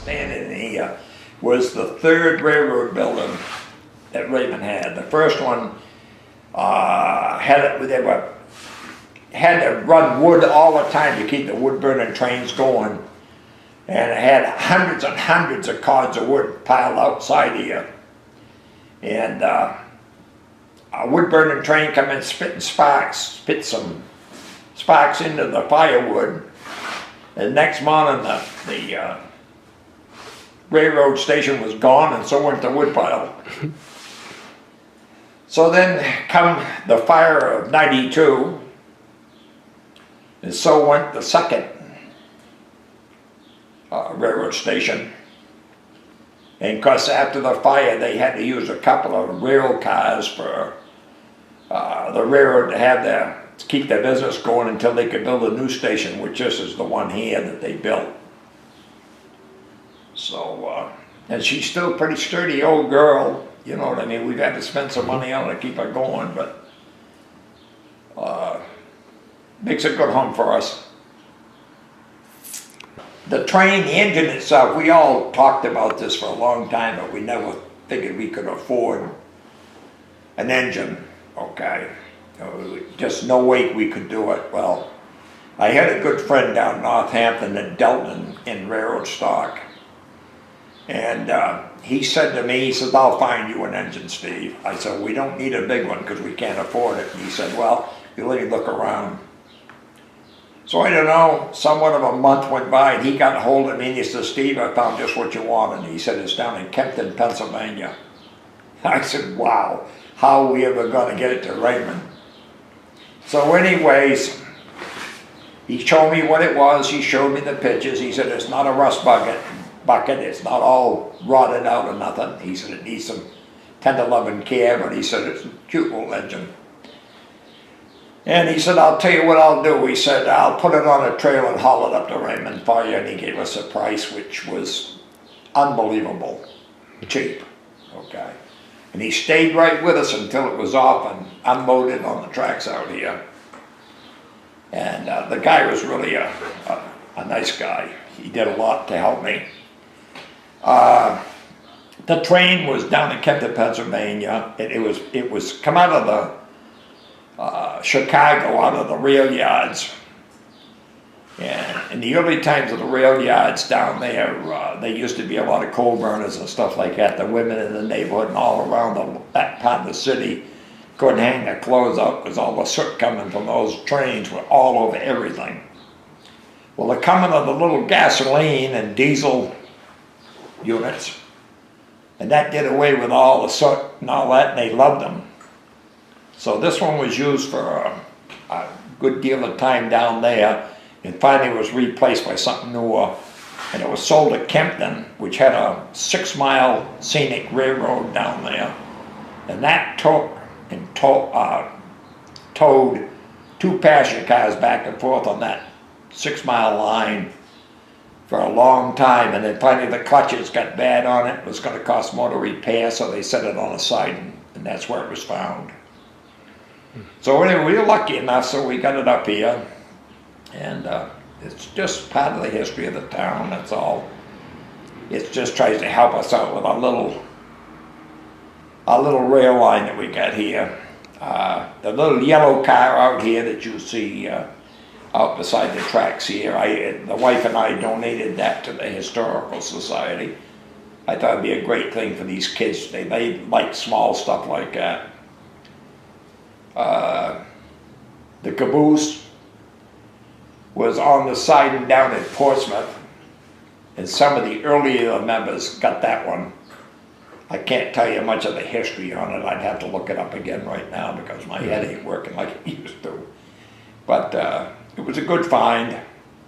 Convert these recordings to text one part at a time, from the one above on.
standing here was the third railroad building that Raymond had. The first one had to run wood all the time to keep the wood burning trains going, and it had hundreds and hundreds of cords of wood piled outside here. And a wood burning train come in spit some sparks into the firewood, and next morning the railroad station was gone, and so went the wood pile. So then come the fire of '92, and so went the second railroad station. And of course, after the fire, they had to use a couple of rail cars for the railroad to keep their business going until they could build a new station, which this is the one here that they built. So, and she's still a pretty sturdy old girl, you know what I mean? We've had to spend some money on her to keep her going, but makes a good home for us. The train, the engine itself, we all talked about this for a long time, but we never figured we could afford an engine, okay? Just no way we could do it. Well, I had a good friend down in Northampton that dealt in railroad stock. And he said to me, he says, "I'll find you an engine, Steve." I said, "We don't need a big one because we can't afford it." And he said, "Well, you let me look around." So I don't know, somewhat of a month went by, and he got a hold of me and he said, "Steve, I found just what you wanted." And he said, "It's down in Kempton, Pennsylvania." I said, "Wow, how are we ever going to get it to Raymond?" So anyways, he showed me what it was. He showed me the pictures. He said, "It's not a rust bucket. It's not all rotted out or nothing." He said, "It needs some tender loving care," but he said, "It's a cute little engine." And he said, "I'll tell you what I'll do." He said, "I'll put it on a trailer and haul it up to Raymond for you." And he gave us a price which was unbelievable cheap, okay? And he stayed right with us until it was off and unloaded on the tracks out here. And the guy was really a nice guy. He did a lot to help me. The train was down in Kempton, Pennsylvania. It was come out of the Chicago, out of the rail yards. And in the early times of the rail yards down there, there used to be a lot of coal burners and stuff like that. The women in the neighborhood and all around that part of the city couldn't hang their clothes up because all the soot coming from those trains were all over everything. Well, the coming of the little gasoline and diesel units, and that did away with all the soot and all that, and they loved them. So this one was used for a good deal of time down there, and finally was replaced by something newer. And it was sold at Kempton, which had a 6-mile scenic railroad down there. And that towed 2 passenger cars back and forth on that 6-mile line for a long time. And then finally the clutches got bad on it. It was going to cost more to repair, so they set it on a siding, and that's where it was found. So anyway, we were lucky enough, so we got it up here. And it's just part of the history of the town, that's all. It just tries to help us out with our little rail line that we got here. The little yellow car out here that you see out beside the tracks here, the wife and I donated that to the Historical Society. I thought it'd be a great thing for these kids. They like small stuff like that. The caboose was on the siding down in Portsmouth, and some of the earlier members got that one. I can't tell you much of the history on it. I'd have to look it up again right now because my head ain't working like it used to. But it was a good find,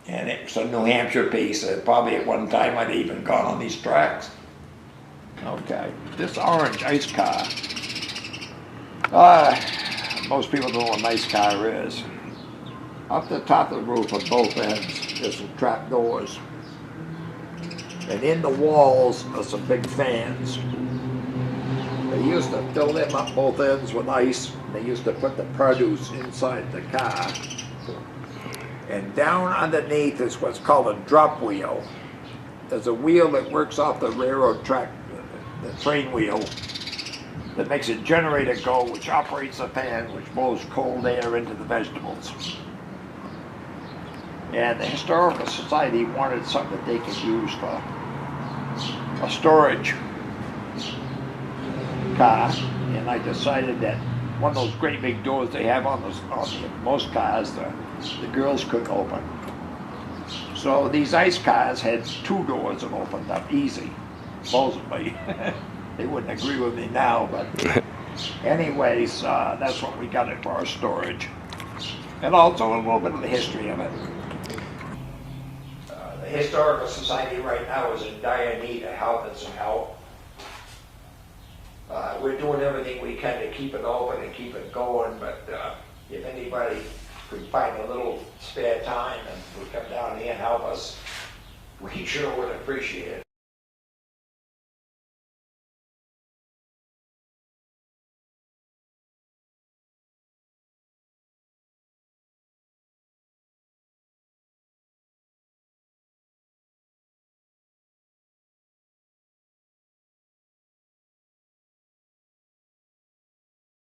and it was a New Hampshire piece. Probably at one time I'd even gone on these tracks. Okay, this orange ice car. Most people know what an ice car is. Up the top of the roof at both ends, there's some trap doors. And in the walls are some big fans. They used to fill them up both ends with ice. They used to put the produce inside the car. And down underneath is what's called a drop wheel. there's a wheel that works off the railroad track, the train wheel, that makes a generator go, which operates a fan, which blows cold air into the vegetables. And the Historical Society wanted something that they could use for a storage car, and I decided that one of those great big doors they have on most cars, the girls couldn't open. So these ice cars had 2 doors that opened up easy, supposedly. They wouldn't agree with me now, but anyways, that's what we got it for our storage. And also a little bit of the history of it. The Historical Society right now is in dire need of help and some help. We're doing everything we can to keep it open and keep it going, but if anybody could find a little spare time and would come down here and help us, we sure would appreciate it.